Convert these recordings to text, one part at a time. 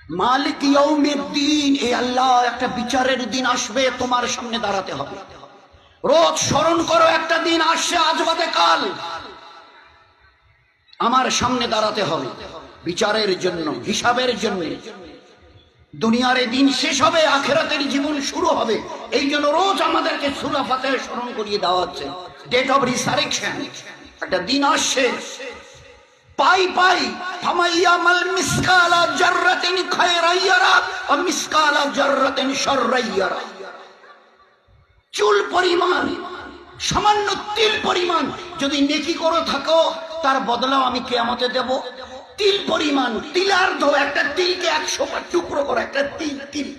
মালিক ইয়াউমিদ্দিন, এই আল্লাহ একটা বিচারের দিন আসবে, তোমার সামনে দাঁড়াতে হবে। রোজ স্মরণ করো, একটা দিন আসছে আজ বাদে কাল, আমার সামনে দাঁড়াতে হবে বিচারের জন্য, হিসাবের জন্য। দুনিয়ার এই দিন শেষ হবে, আখিরাতের জীবন শুরু হবে। এই জন্য রোজ আমাদেরকে সূরা ফাতিহা স্মরণ করিয়ে দেওয়া হচ্ছে। ডেট অফ রিসারেকশন, একটা দিন আসছে। পাই পাই ফামাইয়ামাল মিসকালা জাররাতিন খায়রান ইয়ারা ওয়া মিসকালা জাররাতিন শাররান ইয়ারা। চুল পরিমাণ, সামান্য তিল পরিমাণ যদি নেকি করে থাকো, তার বদলাও আমি কিয়ামতে দেব। তিল পরিমাণ, তিলার্ধ, একটা তিলকে 100 টুকরো করে একটা তিল,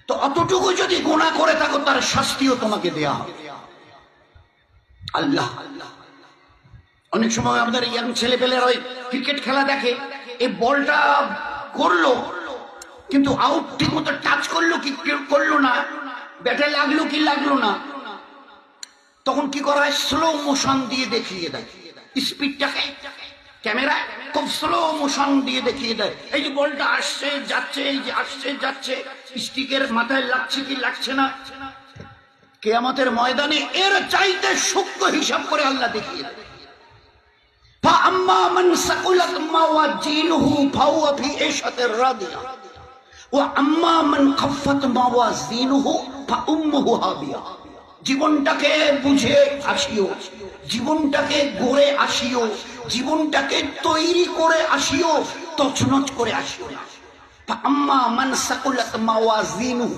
তো অতটুকু যদি গুনাহ করে থাকো, তার শাস্তিও তোমাকে দেয়া হবে। আল্লাহ, অনেক সময় আমাদের ইয়াং ছেলেপেলেরা ওই ক্রিকেট খেলা দেখে, এই বলটা করলো কিন্তু আউট, ঠিক মতো টাচ করলো কি করলো না, ব্যাটে লাগলো কি লাগলো না, তখন কি করা হয়, স্লো মোশন দিয়ে দেখিয়ে দেয়। স্পিডটাকে ক্যামেরা খুব স্লো মোশন দিয়ে দেখিয়ে দেয়। এই যে বলটা আসছে যাচ্ছে, এই যে আসছে যাচ্ছে, স্টিকের মাথায় লাগছে কি লাগছে না। কিয়ামতের ময়দানে এর চাইতে সূক্ষ্ম হিসাব করে আল্লাহ দেখিয়ে দেয়। فأما من ثقلت موازينه فهو في عيشة راضية وأما من خفت موازينه فأمه هاوية। জীবনটাকে বুঝে আসিও, জীবনটাকে গড়ে আসিও, জীবনটাকে তৈরি করে আসিও, তছনছ করে আসিও না। فأما من ثقلت موازينه,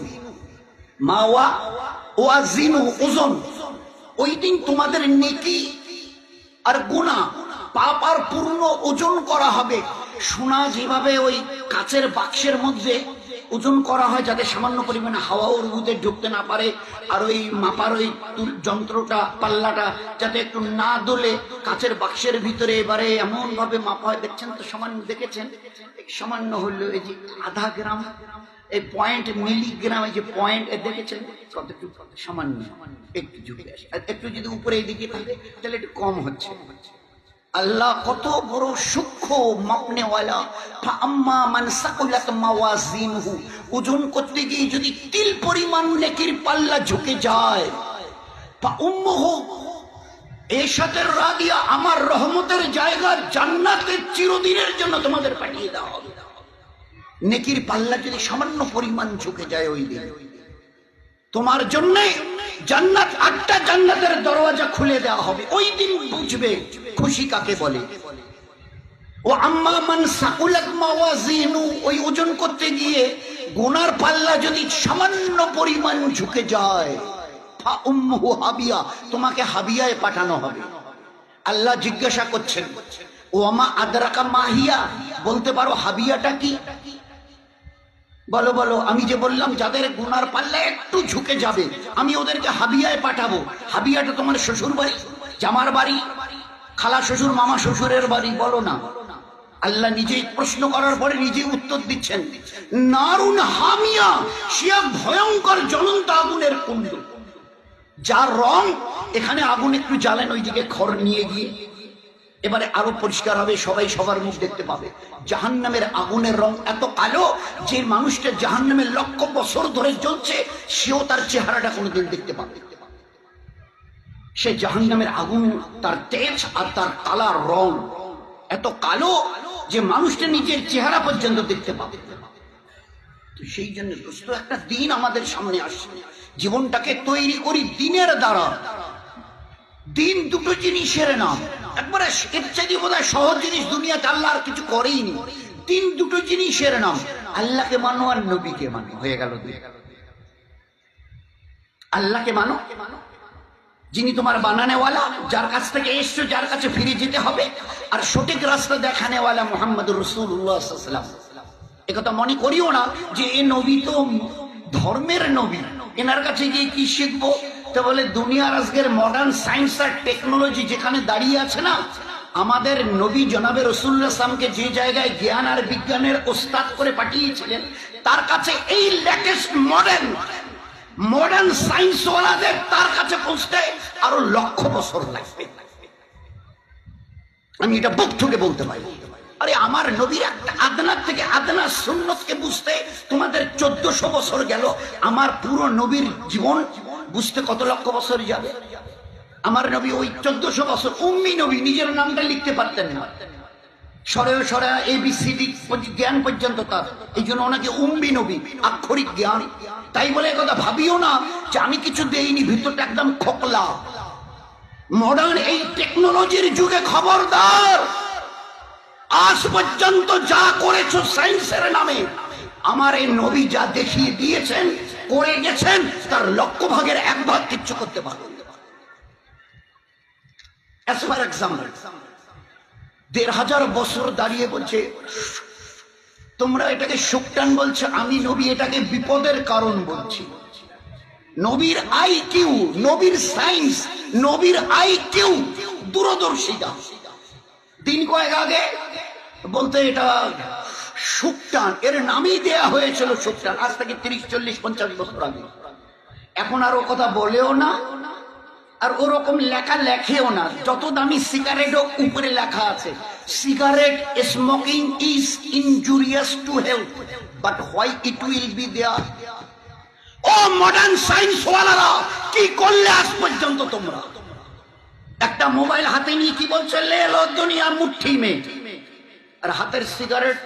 মাওয়াজিনুহু ওজন, ওই দিন তোমাদের নেকি আর গুনাহ, পাপ আর পূর্ণ ওজন করা হবে। সোনা যেভাবে ওই কাচের বাক্সের মধ্যে ওজন করা হয় যাতে সামান্য পরিমাণে হাওয়া ওর মধ্যে ঢুকতে না পারে, আর ওই মাপার ওই যন্ত্রটা, পাল্লাটা যাতে একটু না দোলে, কাচের বাক্সের ভিতরে এবারে এমন ভাবে মাপা হয়। দেখছেন তো, সামান্য দেখেছেন, সামান্য হলো এই যে আধা গ্রাম, এই পয়েন্ট মিলিগ্রাম, এই যে পয়েন্ট দেখেছেন কতটুকু, সামান্য একটু ঝুঁকে আসে, একটু যদি উপরে এদিকে থাকে তাহলে একটু কম হচ্ছে। আল্লাহ কত বড় সূক্ষ্ম মাপনেওয়ালা। ফাআম্মা মান সাকুলাত মাওয়াজিনহু, ওজন করতে গিয়ে যদি তিল পরিমাণ নেকির পাল্লা ঝুঁকে যায়, ফাউম্মুহু এশাতের রাদিয়া, আমার রহমতের জায়গা জান্নাতের চিরদিনের জন্য তোমাদের পাঠিয়ে দেওয়া হবে। নেকির পাল্লা যদি সামান্য পরিমাণ ঝুঁকে যায়, ওই দিন তোমার জন্য জান্নাত, 8টা জান্নাতের দরওয়াজা খুলে দেওয়া হবে। ওই দিন বুঝবে খুশি কাকে বলে। ও আম্মা মান সাকুলাত মাওয়াজিনু, ওই ওজন করতে গিয়ে গুনার পাল্লা যদি সামান্য পরিমাণ ঝুঁকে যায়, ফা উম্মুহু হাবিয়া, তোমাকে হাবিয়ায় পাঠানো হবে। আল্লাহ জিজ্ঞাসা করছেন, ও আমা আদরাকা মাহিয়া, বলতে পারো হাবিয়াটা কি? বলো বলো। আমি যে বললাম যাদের গুনার পাল্লা একটু ঝুঁকে যাবে, আমি ওদেরকে হাবিয়ায় পাঠাবো। হাবিয়াটা তোমার শ্বশুর বাড়ি, জামার বাড়ি, খালা শ্বশুর, মামা শ্বশুরের বাড়ি? বলো না। আল্লাহ নিজেই প্রশ্ন করার পরে নিজেই উত্তর দিচ্ছেন, নারুন হামিয়া, সে ভয়ঙ্কর জ্বলন্ত আগুনের কুণ্ড, যার রং, এখানে আগুন একটু জ্বালেন, ওইদিকে খড় নিয়ে গিয়ে এবারে আরো পরিষ্কার হবে, সবাই সবার মুখ দেখতে পাবে। জাহান্নামের আগুনের রং এত কালো যে মানুষটা জাহান্নামের লক্ষ বছর ধরে জ্বলছে, সেও তার চেহারাটা কোনোদিন দেখতে পাবে। সে জাহান্নামের আগুন, তার তেজ আর তার কালার রং এত কালো যে মানুষটা নিজের চেহারা পর্যন্ত দেখতে পাবে। তো সেই জন্য দোস্ত, একটা দিন আমাদের সামনে আসছে, জীবনটাকে তৈরি করি দিনের দ্বারা। দিন দুটো জিনিসের নাম, একবারে এর চাইতে বোধহয় সহজ জিনিস দুনিয়াতে আল্লাহ আর কিছু করেইনি। দিন দুটো জিনিসের নাম, আল্লাহকে মানো আর নবীকে মানো, হয়ে গেল। আল্লাহকে মানো, যিনি তোমার বানানেওয়ালা, যার কাছ থেকে এসছো, যার কাছে ফিরে যেতে হবে, আর সঠিক রাস্তা দেখানেওয়ালা মুহাম্মদুর রাসূলুল্লাহ সাল্লাল্লাহু আলাইহি ওয়াসাল্লাম। একথা মনে করিও না যে এ নবী তো ধর্মের নবী, এনার কাছে গিয়ে কি শিখবো। তো বলে দুনিয়ার আজকের মডার্ন সায়েন্স আর টেকনোলজি যেখানে দাঁড়িয়ে আছে না, আমাদের নবী জনাবে রাসূলুল্লাহ সাল্লামকে যে জায়গায় জ্ঞান আর বিজ্ঞানের ওস্তাদ করে পাঠিয়েছিলেন, তার কাছে এই লেটেস্ট মডার্ন সায়েন্স ওয়ালাদের তার কাছে পৌঁছতে আরো লক্ষ বছর লাগবে। আমি এটা বুক থেকে বলতে পারি। আরে আমার নবীর একটা আদনার থেকে আদনা সুন্নতকে বুঝতে তোমাদের 1400 বছর গেল, আমার পুরো নবীর জীবন বুঝতে কত লক্ষ বছর যাবে? আমার নবী ওই 1400 বছর উম্মি নবী, নিজের নামটা লিখতে পারতেন না, সরে ABCD জ্ঞান পর্যন্ত তার, এই জন্য ওনাকে উম্মি নবী, আক্ষরিক জ্ঞান। তাই বলে কথা ভাবিও না যে আমি কিছু দেইনি, ভিতরটা একদম খোকলা। মডার্ন এই টেকনোলজির যুগে খবরদার, আজ পর্যন্ত যা করেছো সায়েন্সের নামে, আমার এই নবী যা দেখিয়ে দিয়েছেন, করে গেছেন, তার লক্ষ ভাগের 1 ভাগ কিচ্ছু করতে পারবে না। As for example, 1500 বছর দাঁড়িয়ে বলছে তোমরা এটাকে শোকটান বলছো, আমি নবী এটাকে বিপদের কারণ বলছি। নবীর IQ, নবীর সায়েন্স, নবীর IQ, দূরদর্শিতা। দিন কয়েক আগে বলতে এটা শোকটান, এর নামই দেয়া হয়েছিল শোকটান, আজ থেকে 30, 40, 50 বছর আগে। এখন আর ও কথা বলেও না, আর ওরকম লেখা লেখেও না। যত দামি সিগারেটও উপরে লেখা আছে, cigarette smoking is injurious to health, but why it will be there? ও মডার্ন সায়েন্স ওয়ালারা, কি করলে আজ পর্যন্ত তোমরা? একটা মোবাইল হাতে নিয়ে কি বলছে, লে লো দুনিয়া মুঠি মে, আর হাতের সিগারেট,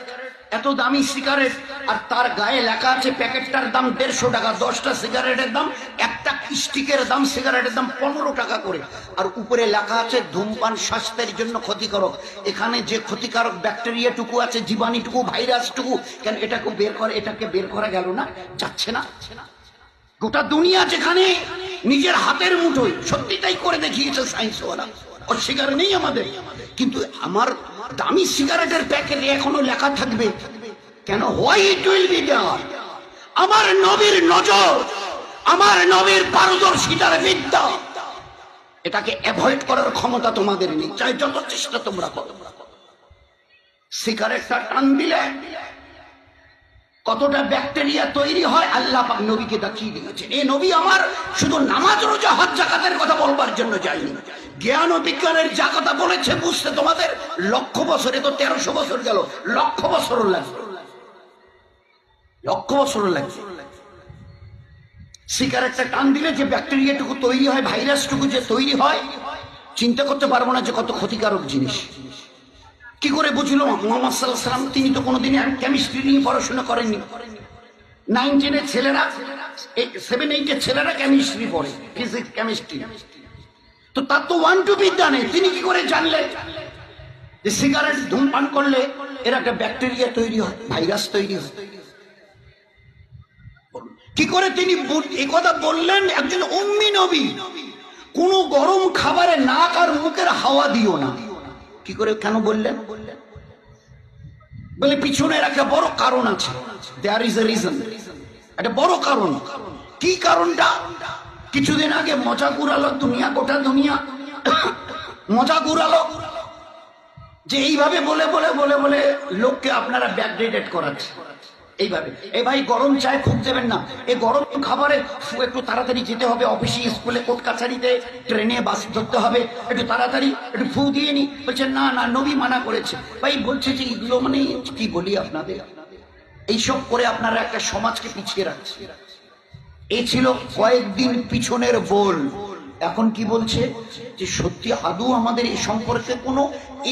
এত দামি সিগারেট, আর তার গায়ে লেখা আছে প্যাকেটটার দাম 150 টাকা, 10টা সিগারেটের দাম, একটা স্টিকের দাম, সিগারেটের দাম 15 টাকা করে, আর উপরে লেখা আছে ধূমপান স্বাস্থ্যের জন্য ক্ষতিকারক। এখানে যে ক্ষতিকারক ব্যাকটেরিয়াটুকু আছে, জীবাণুটুকু, ভাইরাসটুকু, কেন এটাকে বের করে, এটাকে বের করা গেল না? যাচ্ছে না? গোটা দুনিয়া যেখানে নিজের হাতের মুঠোয়, সত্যি তাই করে দেখিয়েছে সায়েন্সওয়ালা, অস্বীকার নেই আমাদের। কিন্তু আমার দামি সিগারেটের প্যাকেটে এখনো লেখা থাকবে কেন? Why it will be there? আমার নবীর নজর, আমার নবীর পারদর্শিতার বিদ্যা, এটাকে অ্যাভয়েড করার ক্ষমতা তোমাদের নেই, চাই যত চেষ্টা তোমরা করো। সিগারেটটা টান দিলে কতটা ব্যাকটেরিয়া তৈরি হয় আল্লাহ পাক নবীকে দেখিয়ে দিয়েছেন। এই নবী আমার শুধু নামাজ, রোজা, হজ, যাকাতের কথা বলবার জন্য যায়নি, জ্ঞান ও বিজ্ঞানের যা কথা বলেছে বুঝতে তোমাদের লক্ষ বছরে তো 1300 বছর গেল, লক্ষ বছরও লাগবে, লক্ষ বছরও লাগবে। সিগারেটটা টান দিলে যে ব্যাকটেরিয়াটুকু তৈরি হয়, ভাইরাসটুকু যে তৈরি হয়, চিন্তা করতে পারবো না যে কত ক্ষতিকারক জিনিস। কি করে বুঝলো মুহাম্মদ সাল্লাল্লাহু আলাইহি ওয়াসাল্লাম? তিনি তো কোনোদিনই কেমিস্ট্রি নিয়ে পড়াশোনা করেননি। 9, 10 ছেলেরা, 7, 8 ছেলেরা কেমিস্ট্রি পড়ে, ফিজিক্স, কেমিস্ট্রি, তো তার তো 1, 2 বিদ্যা নেই। তিনি কি করে জানলেন যে সিগারেট ধূমপান করলে এর একটা ব্যাকটেরিয়া তৈরি হয়, ভাইরাস তৈরি হয়? কি করে তিনি এই কথা বললেন? একজন উম্মি নবী। কোন গরম খাবারে নাক আর মুখের হাওয়া দিও না। কি করে, কেন বললেন? বলে পিছনের একটা বড় কারণ আছে, দেয়ার ইজ এ রিজন, একটা বড় কারণ। কি কারণটা? কিছুদিন আগে মজা ঘুরালো দুনিয়া, গোটা দুনিয়া মজা ঘুরালো যে এইভাবে বলে বলে বলে বলে লোককে আপনারা ব্যাকডেটেড করাচ্ছে। এইভাবে, এ ভাই গরম চায় খুব দেবেন না, এই গরম খাবারে একটু তাড়াতাড়ি যেতে হবে, অফিসে, স্কুলে, কোর্ট কাছারিতে, ট্রেনে, বাস ধরতে হবে, একটু তাড়াতাড়ি একটু ফু দিয়ে নি। বলছে না না, নবী মানা করেছে। ভাই বলছে যে এগুলো মানে কি বলি আপনাদের, এইসব করে আপনারা একটা সমাজকে পিছিয়ে রাখছে। এই ছিল কয়েকদিন পিছনের বল। এখন কি বলছে যে সত্যি আদৌ আমাদের এই সম্পর্কে কোনো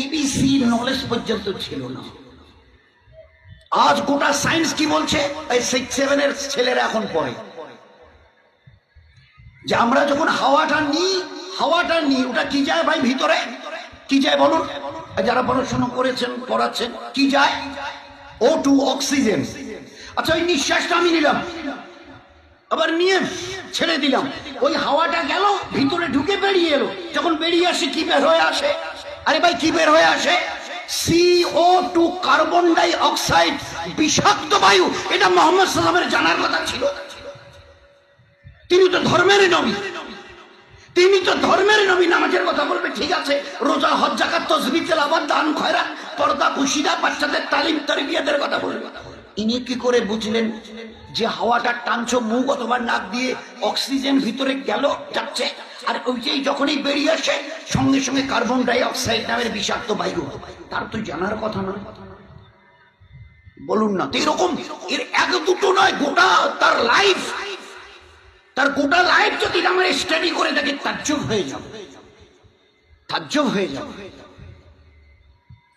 ABC নলেজ পর্যন্ত ছিল না। আজ গোটা সায়েন্স কি বলছে, এই 6, 7 এর ছেলেরা এখন পড়ে যে আমরা যখন হাওয়াটা নিই ওটা কি যায় ভাই ভিতরে? কি যায় বলুন? যারা পড়াশোনা করেছেন, পড়াচ্ছেন, কি যায়? O2, oxygen. আচ্ছা, ওই নিঃশ্বাসটা আমি নিলাম, আবার নিয়ে ছেড়ে দিলাম, ওই হাওয়াটা গেল ভিতরে, ঢুকে বেরিয়ে এলো, যখন বেরিয়ে আসে কি বের হয়ে আসে? আরে ভাই কি বের হয়ে আসে? CO2, কার্বন ডাই অক্সাইড, বিষাক্ত বায়ু। এটা মুহাম্মদ সাল্লাল্লাহু আলাইহি ওয়াসাল্লামের জানার কথা ছিল। তিনি তো ধর্মের নবী, তিনি তো ধর্মের নবী। নামাজের কথা বলবে ঠিক আছে, রোজা, হজ, যাকাত, তাসবিহ, তেলাওয়াত, দান, খয়রাত, পর্দা, পুশিদা, বাচ্চাদের তালিম, তারবিয়াতের কথা বলবে। ইনি কি করে বুঝলেন যে হাওয়াটা টানছো মুখ অথবা নাক দিয়ে, অক্সিজেন ভিতরে গেল, যাচ্ছে, আর ওইটাই যখনই বেরিয়ে আসে সঙ্গে সঙ্গে কার্বন ডাই অক্সাইড নামের বিষাক্ত বায়ু, তার তো জানার কথা নয়, বলুন না। তো এরকম এর এক দুটো নয়, গোটা তার লাইফ, তার গোটা লাইফ যদি আমরা স্টাডি করে দেখি তাজ্জব হয়ে যাবে, তাজ্জব হয়ে যাবে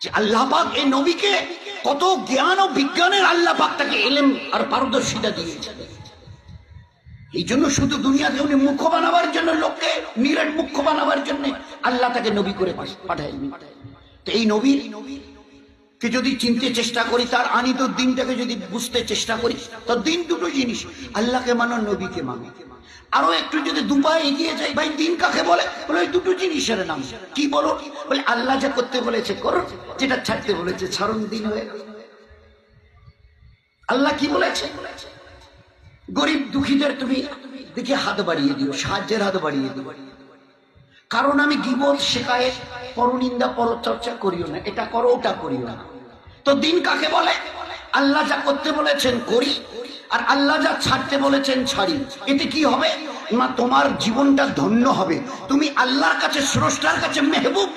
যে আল্লাহ পাক এই নবীকে কত জ্ঞান ও বিজ্ঞানের আল্লাহ পাক তাকে এলেম আর পারদর্শিতা দিয়েছে। এই জন্য শুধু দুনিয়াতে উনি মুখ্য বানাবার জন্য, লোককে নিরেট মুখ্য বানাবার জন্য আল্লাহ তাকে নবী করে পাঠায়নি। তো এই নবীর কে যদি চিনতে চেষ্টা করি, তার আনিত দিনটাকে যদি বুঝতে চেষ্টা করি, তো দিন দুটো জিনিস, আল্লাহকে মানো, নবীকে মানো। আরো একটু যদি দুপায়ে এগিয়ে যাই, ভাই দিন কাকে বলে? বলে ওই দুটো জিনিসের নাম। কি বলো? বলে আল্লাহ যা করতে বলেছে করো, যেটা ছাড়তে বলেছে ছাড়ুন, দিন হয়ে গেল। আল্লাহ কি বলেছে? গরিব দুঃখীদের তুমি দেখে হাত বাড়িয়ে দিও, সাহায্যের হাত বাড়িয়ে দিও। কারণ আমি গীবত, শিকায়েত, পরনিন্দা, পরচর্চা করিও না, এটা করো ওটা করিও না। তো দিন কাকে বলে? আল্লাহ যা করতে বলেছেন করি, আর আল্লাহ যা ছাড়তে বলেছেন ছাড়ি। এতে কি হবে না, তোমার জীবনটা ধন্য হবে, তুমি আল্লাহর কাছে, স্রষ্টার কাছে মেহবুব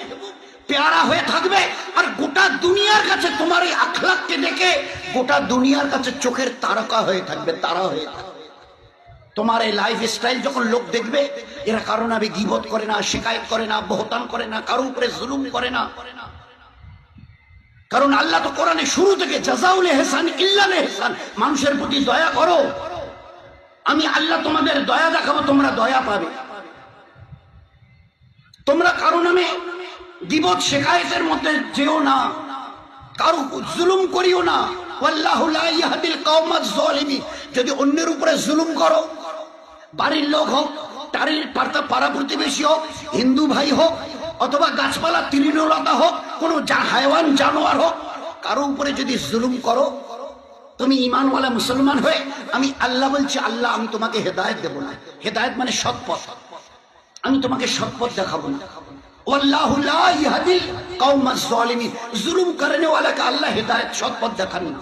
পেয়ারা হয়ে থাকবে। আর গোটা দুনিয়ার কাছে তোমার এই আখলাককে দেখে গোটা দুনিয়ার কাছে চোখের তারকা হয়ে থাকবে, তারা হয়ে থাকবে। তোমার এই লাইফ স্টাইল যখন লোক দেখবে, এরা কারণ আমি গীবত করে না, শিকায়ত করে না, বহতান করে না, কারো উপরে জুলুম করে না। কারণ আল্লাহ তো কোরআনে শুরু থেকে জাযাউল ইহসান ইল্লাল ইহসান, মানুষের প্রতি দয়া করো, আমি আল্লাহ তোমাদের দয়া দেখাবো, তোমরা দয়া পাবে। তোমরা কারো নামে গীবত শিকায়েতের মধ্যে যেও না, কারো জুলুম করিও না। ওয়াল্লাহু লা ইয়াহদিল কওমাজ যালিমিন। যদি অন্যের উপরে জুলুম করো, বাড়ির লোক হোক, তারির পাড়া প্রতিবেশী হোক, হিন্দু ভাই হোক, অথবা গাছপালা তৃণলতা হোক, কোনো হায়ওয়ান জানোয়ার হোক, কারো উপরে যদি জুলুম করো, তুমি ঈমানওয়ালা মুসলমান হয়ে, আমি আল্লাহ বলছি, আল্লাহ আমি তোমাকে হেদায়েত দেব না। হেদায়েত মানে সৎ পথ, আমি তোমাকে সৎ পথ দেখাবো না। ওয়াল্লাহু লা ইয়াহদিল কওমাজ যালিমিন। জুলুম করনে ওয়ালাকে আল্লাহ হেদায়েত, সৎ পথ দেখান না।